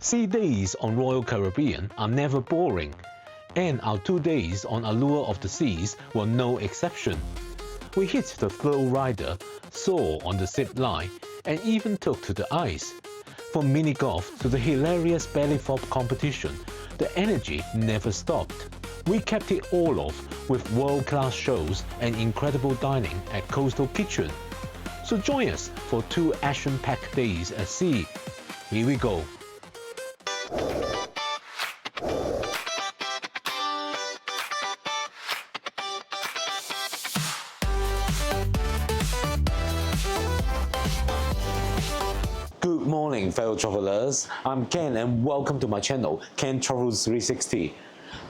Sea days on Royal Caribbean are never boring, and our 2 days on Allure of the Seas were no exception. We hit the flow rider, saw on the zip line, and even took to the ice. From mini golf to the hilarious belly flop competition, the energy never stopped. We kept it all off with world-class shows and incredible dining at Coastal Kitchen. So join us for 2 action-packed days at sea. Here we go. Good morning, fellow travelers. I'm Ken and welcome to my channel, Ken Travels 360.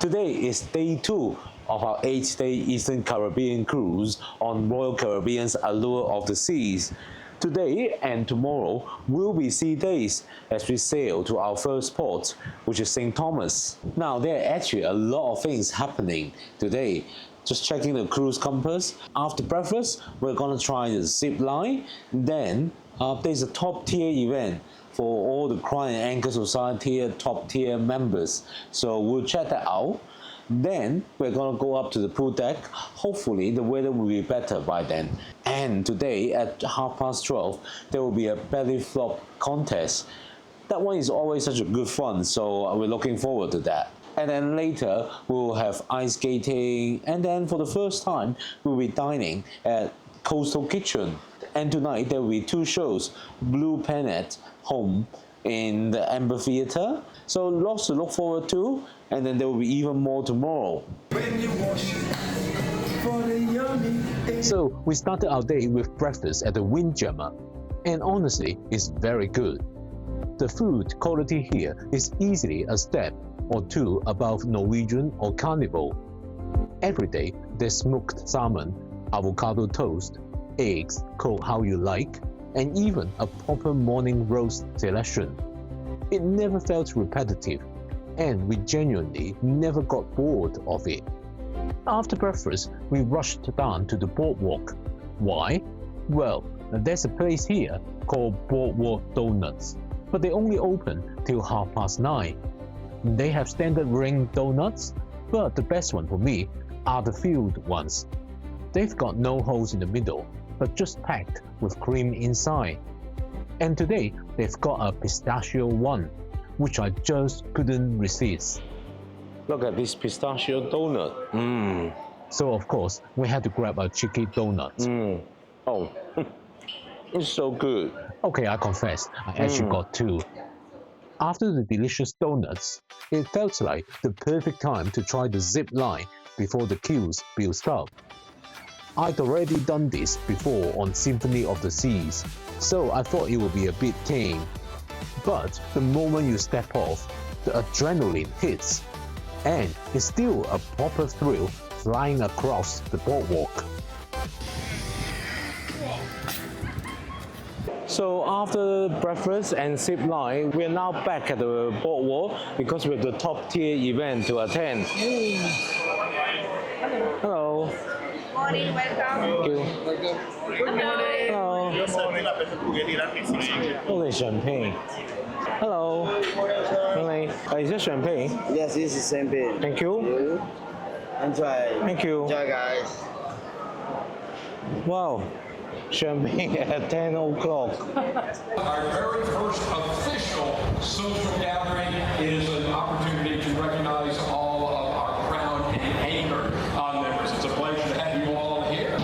Today is day 2 of our 8-day Eastern Caribbean cruise on Royal Caribbean's Allure of the Seas. Today and tomorrow will be sea days as we sail to our first port, which is St. Thomas. Now, there are actually a lot of things happening today. Just checking the cruise compass. After breakfast, we're gonna try the zip line. Then there's a top tier event for all the Crown and Anchor Society top tier members. So we'll check that out. Then we're gonna go up to the pool deck. Hopefully the weather will be better by then. And today at 12:30, there will be a belly flop contest. That one is always such a good fun, so we're looking forward to that. And then later we'll have ice skating, and then for the first time we'll be dining at Coastal Kitchen. And tonight there will be 2 shows, Blue Planet Home in the Amphitheatre. So lots to look forward to, and then there will be even more tomorrow. So we started our day with breakfast at the Windjammer, and honestly, it's very good. The food quality here is easily a step or 2 above Norwegian or Carnival. Every day there's smoked salmon, avocado toast, eggs cooked how you like, and even a proper morning roast selection. It never felt repetitive, and we genuinely never got bored of it. After breakfast, we rushed down to the boardwalk. Why? Well, there's a place here called Boardwalk Donuts, but they only open till 9:30. They have standard ring donuts, but the best one for me are the filled ones. They've got no holes in the middle, but just packed with cream inside. And today they've got a pistachio one, which I just couldn't resist. Look at this pistachio donut. So of course we had to grab a cheeky donut. Oh, it's so good. Okay, I confess, I actually got 2. After the delicious donuts, it felt like the perfect time to try the zip line before the queues built up. I'd already done this before on Symphony of the Seas, so I thought it would be a bit tame. But the moment you step off, the adrenaline hits, and it's still a proper thrill flying across the boardwalk. So after breakfast and zip line, we are now back at the boardwalk because we have the top tier event to attend. Hello. Morning, welcome. Thank you. Good morning. Hello. Only champagne. Hello. Only. Is this champagne? Yes, this is champagne. Thank you. Enjoy. Thank you. Enjoy, guys. Wow. Champagne at 10 o'clock. Our very first official social gathering is an opportunity to recognize all of our Crown and Anchor members. It's a pleasure to have you all here.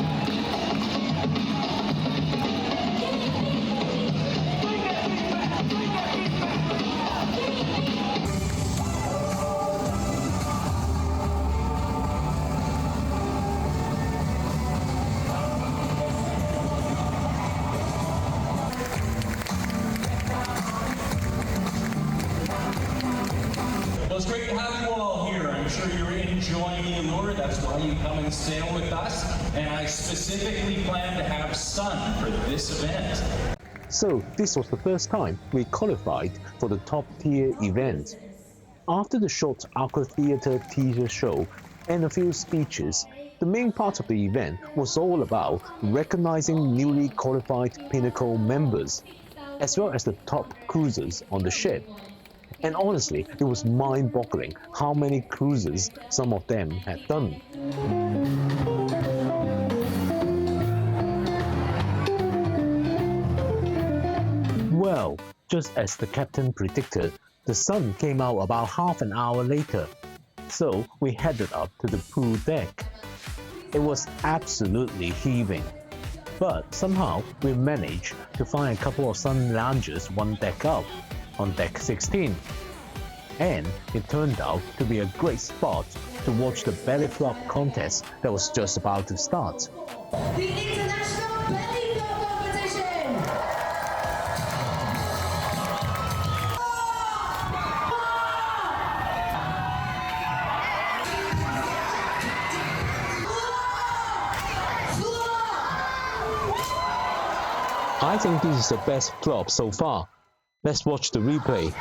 Well, it's great to have you all here. I'm sure you're enjoying the Allure. That's why you come and sail with us. And I specifically plan to have sun for this event. So this was the first time we qualified for the top tier event. After the short Aqua Theatre teaser show and a few speeches, the main part of the event was all about recognizing newly qualified Pinnacle members, as well as the top cruisers on the ship. And honestly, it was mind-boggling how many cruises some of them had done. Well, just as the captain predicted, the sun came out about half an hour later. So we headed up to the pool deck. It was absolutely heaving, but somehow we managed to find a couple of sun lounges one deck up, on deck 16. And it turned out to be a great spot to watch the belly flop contest that was just about to start. The International Belly Flop Competition! I think this is the best flop so far. Let's watch the replay.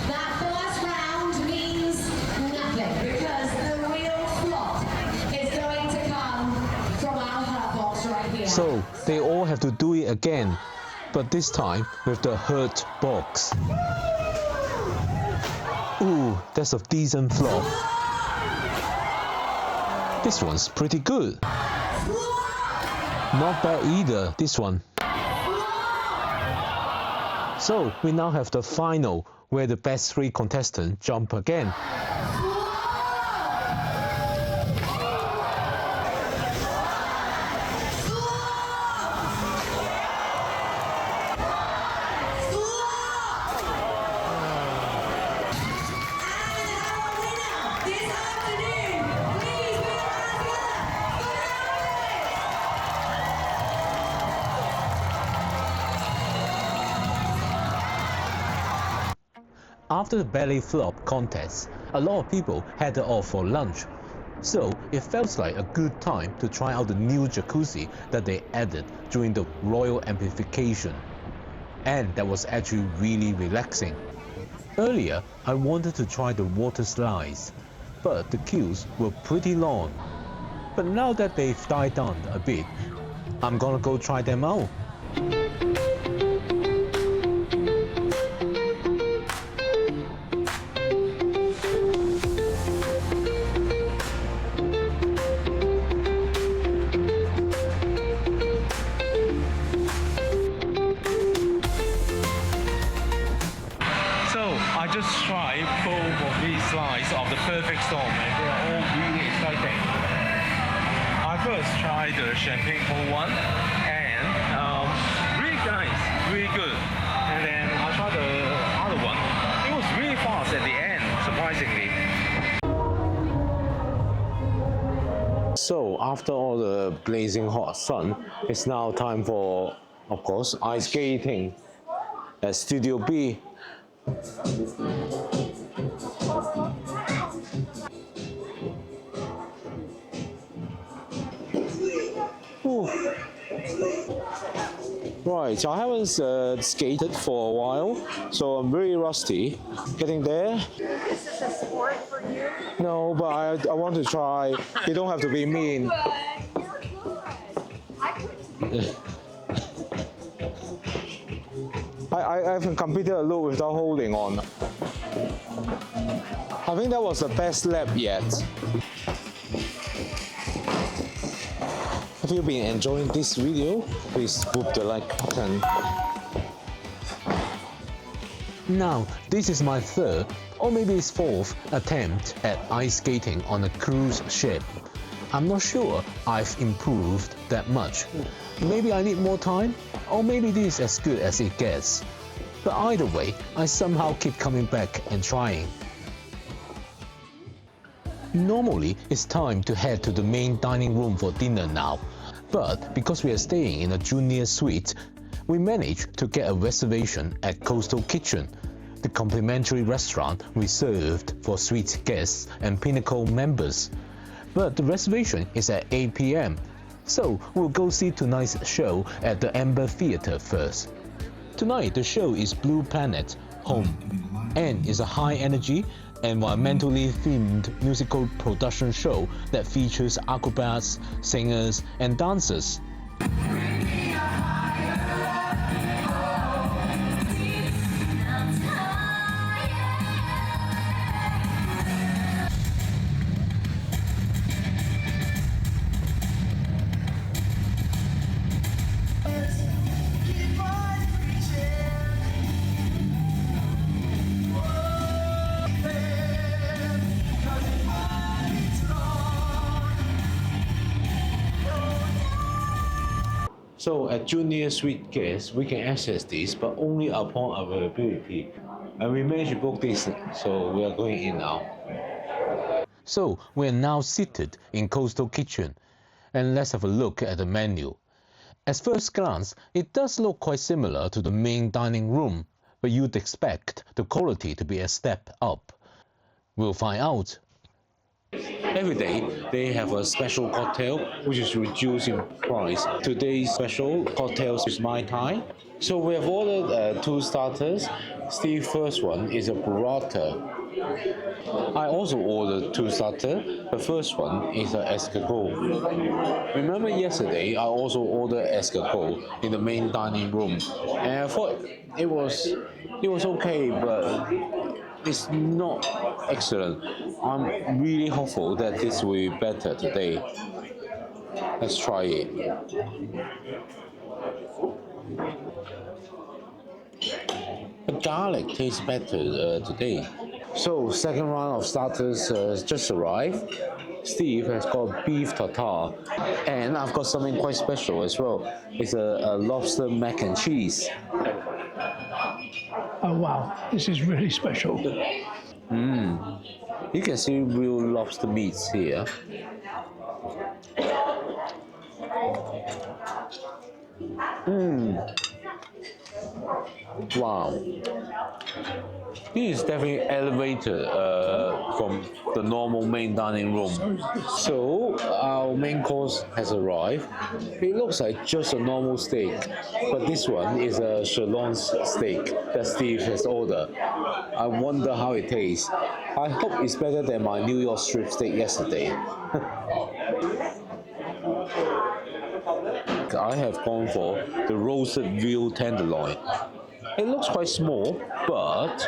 That first round means nothing because the real flop is going to come from our hurt box right here. So they all have to do it again, but this time with the hurt box. Ooh, that's a decent flop. This one's pretty good. Not bad either, this one. So we now have the final, where the best 3 contestants jump again. After the belly flop contest, a lot of people headed off for lunch. So it felt like a good time to try out the new jacuzzi that they added during the royal amplification. And that was actually really relaxing. Earlier, I wanted to try the water slides, but the queues were pretty long. But now that they've died down a bit, I'm gonna go try them out. I just tried both of these slides of the Perfect Storm and they are all really exciting. I first tried the Champagne Pool one and really nice, really good. And then I tried the other one. It was really fast at the end, surprisingly. So after all the blazing hot sun, it's now time for, of course, ice skating at Studio B. Ooh. Right, I haven't skated for a while, so I'm very rusty. Getting there. Is this a sport for you? No, but I want to try. You don't have to be mean. You're good. I could. I've completed a loop without holding on. I think that was the best lap yet. Have you been enjoying this video? Please whoop the like button. Now, this is my 3rd, or maybe it's 4th, attempt at ice skating on a cruise ship. I'm not sure I've improved that much. Maybe I need more time, or maybe this is as good as it gets. But either way, I somehow keep coming back and trying. Normally, it's time to head to the main dining room for dinner now. But because we are staying in a junior suite, we managed to get a reservation at Coastal Kitchen, the complimentary restaurant reserved for suite guests and Pinnacle members. But the reservation is at 8 p.m, so we'll go see tonight's show at the Amber Theatre first. Tonight, the show is Blue Planet Home, and is a high-energy, environmentally themed musical production show that features acrobats, singers, and dancers. So at Junior Suite Guest, we can access this, but only upon availability. And we managed to book this, so we are going in now. So we are now seated in Coastal Kitchen, and let's have a look at the menu. At first glance, it does look quite similar to the main dining room, but you'd expect the quality to be a step up. We'll find out. Every day, they have a special cocktail, which is reduced in price. Today's special cocktails is Mai Tai. So we have ordered 2 starters. Steve's first one is a burrata. I also ordered 2 starters. The first one is an escargot. Remember yesterday, I also ordered escargot in the main dining room, and I thought it was okay, but it's not excellent. I'm really hopeful that this will be better today. Let's try it. The garlic tastes better today. So second round of starters just arrived. Steve has got beef tartare, and I've got something quite special as well. It's a lobster mac and cheese. Oh wow, this is really special. You can see real lobster meats here. Wow. This is definitely elevated from the normal main dining room. So our main course has arrived. It looks like just a normal steak, but this one is a sirloin steak that Steve has ordered. I wonder how it tastes. I hope it's better than my New York strip steak yesterday. I have gone for the roasted veal tenderloin. It looks quite small, but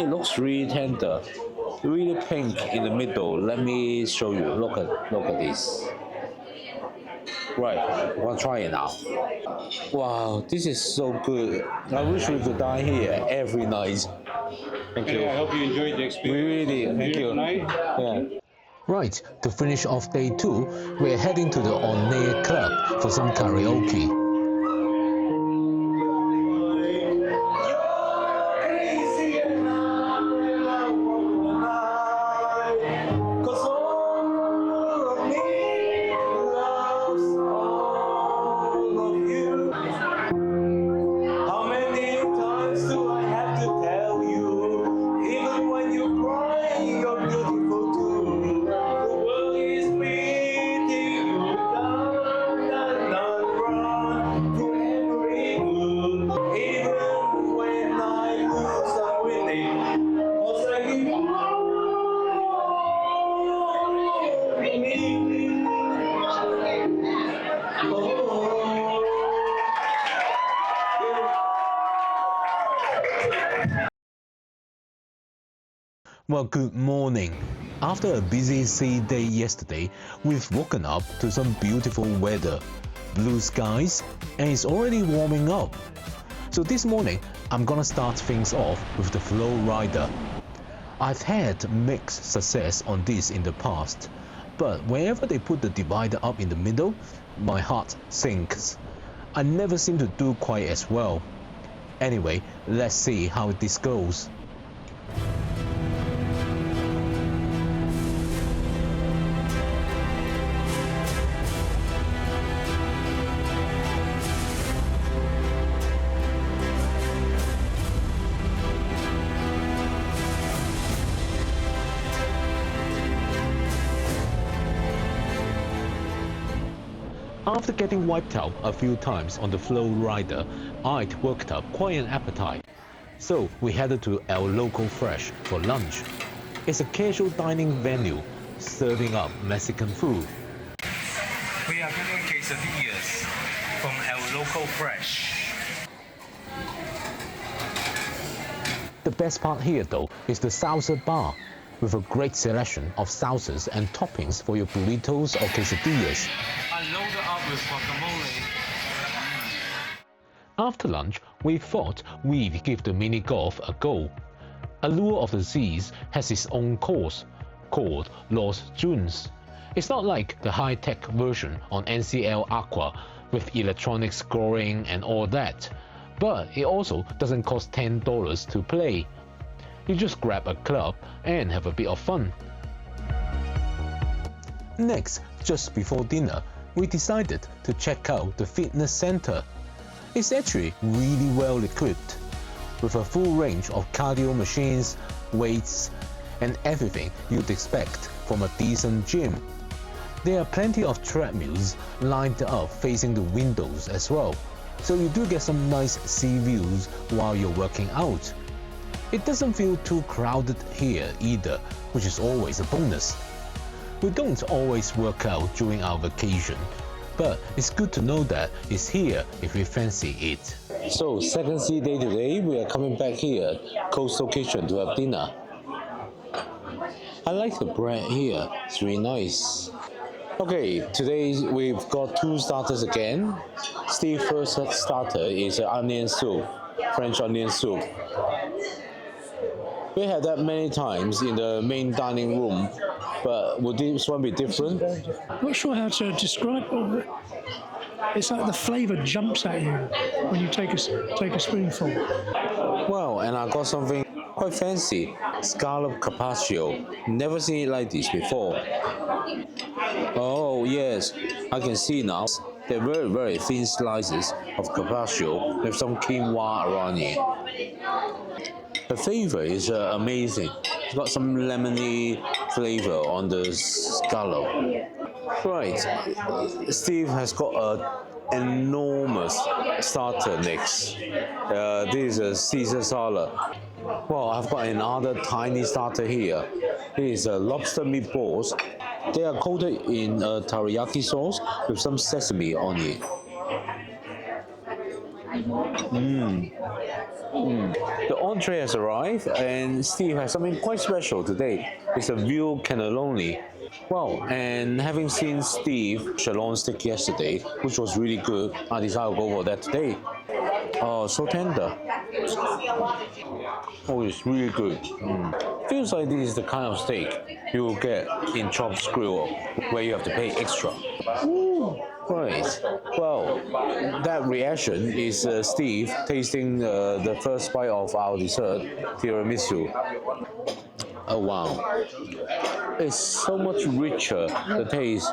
it looks really tender, really pink in the middle. Let me show you. Look at this. Right, I'm gonna try it now. Wow, this is so good. I wish we could dine here every night. Thank you. I hope you enjoyed the experience. We really did. Thank you. Tonight. Yeah. Right, to finish off day 2, we're heading to the Ornate Club for some karaoke. Well, good morning. After a busy sea day yesterday, we've woken up to some beautiful weather, blue skies, and it's already warming up. So this morning, I'm gonna start things off with the Flow Rider. I've had mixed success on this in the past, but whenever they put the divider up in the middle, my heart sinks. I never seem to do quite as well. Anyway, let's see how this goes. After getting wiped out a few times on the Flow Rider, I'd worked up quite an appetite. So we headed to El Loco Fresh for lunch. It's a casual dining venue, serving up Mexican food. We are getting quesadillas from El Loco Fresh. The best part here though is the salsa bar, with a great selection of salsas and toppings for your burritos or quesadillas. I loaded up with guacamole. After lunch, we thought we'd give the mini golf a go. Allure of the Seas has its own course, called Los Dunes. It's not like the high-tech version on NCL Aqua, with electronic scoring and all that, but it also doesn't cost $10 to play. You just grab a club and have a bit of fun. Next, just before dinner, we decided to check out the fitness center. It's actually really well equipped, with a full range of cardio machines, weights, and everything you'd expect from a decent gym. There are plenty of treadmills lined up facing the windows as well, so you do get some nice sea views while you're working out. It doesn't feel too crowded here either, which is always a bonus. We don't always work out during our vacation, but it's good to know that it's here if we fancy it. So, second sea day today, we are coming back here, Coastal Kitchen, to have dinner. I like the bread here, it's really nice. Okay, today we've got two starters again. Steve's first starter is onion soup, French onion soup. We had that many times in the main dining room, but would this one be different? I'm not sure how to describe it. It's like the flavour jumps at you when you take a spoonful. Well, and I got something quite fancy, scallop carpaccio. Never seen it like this before. Oh yes, I can see now. They're very, very thin slices of carpaccio with some quinoa around it. The flavor is amazing. It's got some lemony flavor on the scallop. Right, Steve has got an enormous starter next. This is a Caesar salad. Well, I've got another tiny starter here. This is lobster meatballs. They are coated in teriyaki sauce with some sesame on it. The entree has arrived, and Steve has something quite special today. It's a veal cannelloni. Well, and having seen Steve sirloin steak yesterday, which was really good, I decided to go for that today. Oh, so tender. Oh, it's really good. Feels like this is the kind of steak you will get in Chops Grill, where you have to pay extra. Right. Well, that reaction is Steve tasting the first bite of our dessert, tiramisu. Oh wow. It's so much richer, the taste.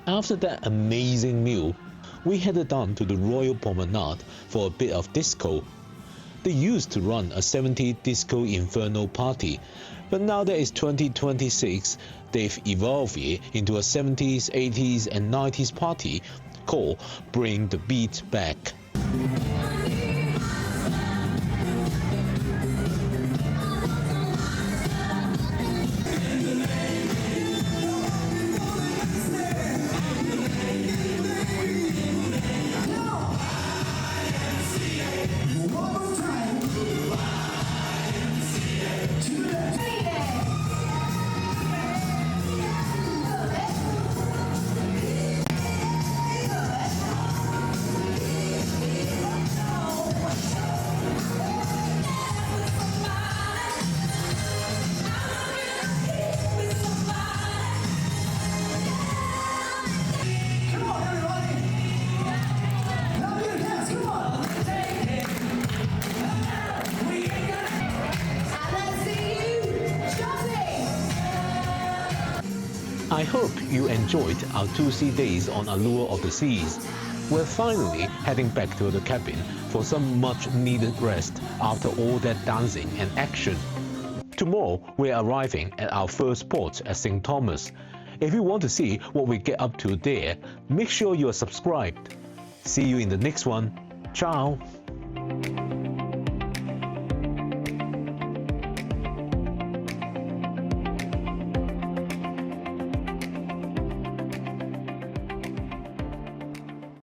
After that amazing meal, we headed down to the Royal Promenade for a bit of disco. They used to run a 70s Disco Inferno party, but now that it's 2026, they've evolved it into a 70s, 80s and 90s party called Bring the Beat Back. I hope you enjoyed our 2 sea days on Allure of the Seas. We're finally heading back to the cabin for some much needed rest after all that dancing and action. Tomorrow, we're arriving at our first port at St. Thomas. If you want to see what we get up to there, make sure you are subscribed. See you in the next one. Ciao!